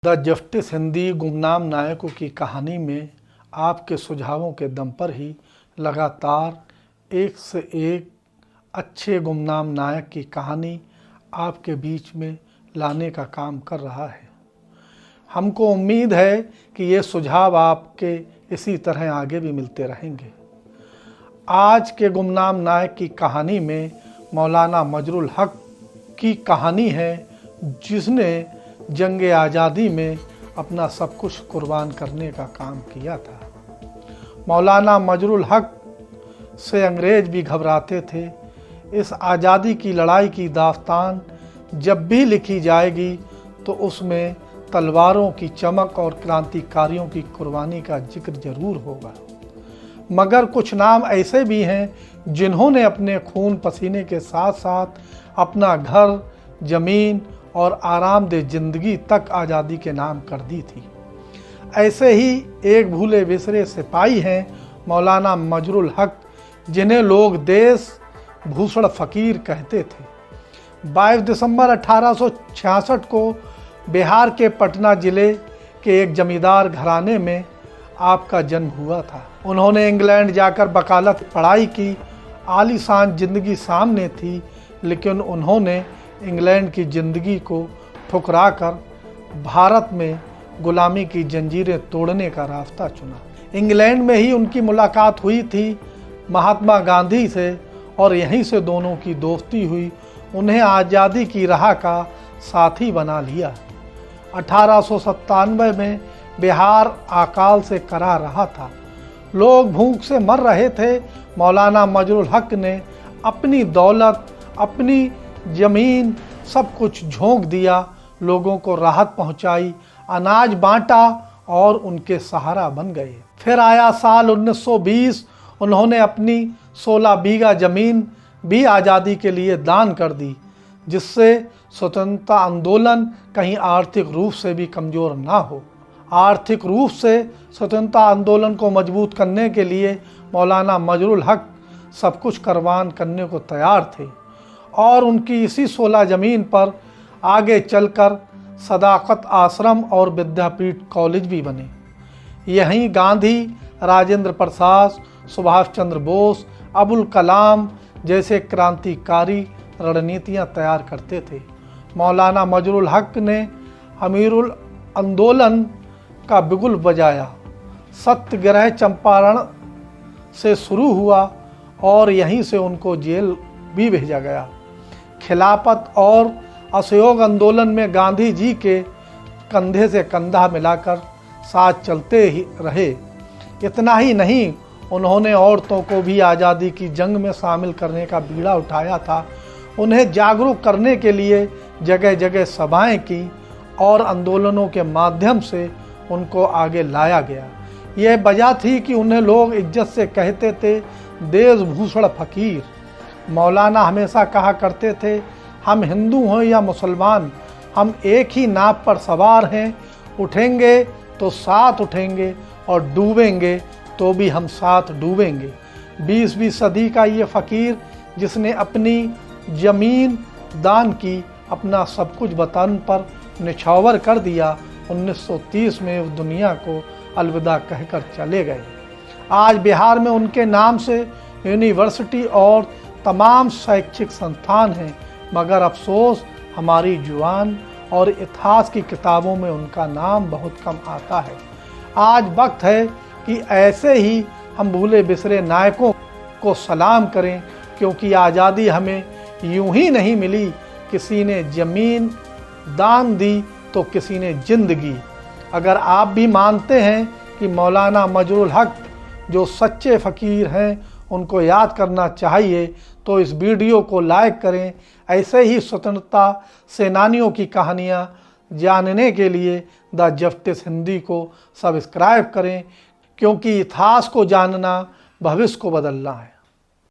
The justice Hindi गुमनाम नायकों की कहानी में आपके सुझावों के दम पर ही लगातार एक से एक अच्छे गुमनाम नायक की कहानी आपके बीच में लाने का काम कर रहा है। हमको उम्मीद है कि ये सुझाव आपके इसी तरह आगे भी मिलते रहेंगे। आज के गुमनाम नायक की कहानी में मौलाना मजरुल हक की कहानी है, जिसने जंग आज़ादी में अपना सब कुछ कुर्बान करने का काम किया था। मौलाना मजरुल हक से अंग्रेज भी घबराते थे। इस आज़ादी की लड़ाई की दास्तान जब भी लिखी जाएगी तो उसमें तलवारों की चमक और क्रांतिकारियों की कुर्बानी का जिक्र जरूर होगा। मगर कुछ नाम ऐसे भी हैं जिन्होंने अपने खून पसीने के साथ साथ अपना घर, ज़मीन और आरामदेह ज़िंदगी तक आज़ादी के नाम कर दी थी। ऐसे ही एक भूले बिसरे सिपाही हैं मौलाना मजरुल हक, जिन्हें लोग देश भूषण फ़कीर कहते थे। 22 दिसंबर 1866 को बिहार के पटना ज़िले के एक जमींदार घराने में आपका जन्म हुआ था। उन्होंने इंग्लैंड जाकर वकालत पढ़ाई की। आलीशान ज़िंदगी सामने थी, लेकिन उन्होंने इंग्लैंड की ज़िंदगी को ठुकराकर भारत में गुलामी की जंजीरें तोड़ने का रास्ता चुना। इंग्लैंड में ही उनकी मुलाकात हुई थी महात्मा गांधी से और यहीं से दोनों की दोस्ती हुई। उन्हें आज़ादी की राह का साथी बना लिया। 1897 में बिहार अकाल से करा रहा था। लोग भूख से मर रहे थे। मौलाना मजरुल हक ने अपनी दौलत, अपनी ज़मीन, सब कुछ झोंक दिया, लोगों को राहत पहुंचाई, अनाज बांटा और उनके सहारा बन गए। फिर आया साल 1920। उन्होंने अपनी 16 बीघा ज़मीन भी आज़ादी के लिए दान कर दी, जिससे स्वतंत्रता आंदोलन कहीं आर्थिक रूप से भी कमज़ोर ना हो। आर्थिक रूप से स्वतंत्रता आंदोलन को मजबूत करने के लिए मौलाना मजरुल हक सब कुछ कुर्बान करने को तैयार थे और उनकी इसी 16 ज़मीन पर आगे चलकर सदाकत आश्रम और विद्यापीठ कॉलेज भी बने। यहीं गांधी, राजेंद्र प्रसाद, सुभाष चंद्र बोस, अबुल कलाम जैसे क्रांतिकारी रणनीतियां तैयार करते थे। मौलाना मजरुल हक ने अमीरुल आंदोलन का बिगुल बजाया। सत्याग्रह चंपारण से शुरू हुआ और यहीं से उनको जेल भी भेजा गया। खिलाफत और असहयोग आंदोलन में गांधी जी के कंधे से कंधा मिलाकर साथ चलते ही रहे। इतना ही नहीं, उन्होंने औरतों को भी आज़ादी की जंग में शामिल करने का बीड़ा उठाया था। उन्हें जागरूक करने के लिए जगह जगह सभाएं की और आंदोलनों के माध्यम से उनको आगे लाया गया। यह वजह थी कि उन्हें लोग इज्जत से कहते थे देशभूषण फ़कीर। मौलाना हमेशा कहा करते थे, हम हिंदू हों या मुसलमान, हम एक ही नाव पर सवार हैं। उठेंगे तो साथ उठेंगे और डूबेंगे तो भी हम साथ डूबेंगे। 20वीं सदी का ये फ़कीर, जिसने अपनी ज़मीन दान की, अपना सब कुछ वतन पर निछावर कर दिया, 1930 में उस दुनिया को अलविदा कहकर चले गए। आज बिहार में उनके नाम से यूनिवर्सिटी और तमाम शैक्षिक संस्थान हैं, मगर अफसोस हमारी जुबान और इतिहास की किताबों में उनका नाम बहुत कम आता है। आज वक्त है कि ऐसे ही हम भूले बिसरे नायकों को सलाम करें, क्योंकि आज़ादी हमें यूं ही नहीं मिली। किसी ने ज़मीन दान दी तो किसी ने ज़िंदगी। अगर आप भी मानते हैं कि मौलाना मजरुल हक जो सच्चे फ़कीर हैं, उनको याद करना चाहिए, तो इस वीडियो को लाइक करें। ऐसे ही स्वतंत्रता सेनानियों की कहानियाँ जानने के लिए द जस्टिस हिंदी को सब्सक्राइब करें, क्योंकि इतिहास को जानना भविष्य को बदलना है।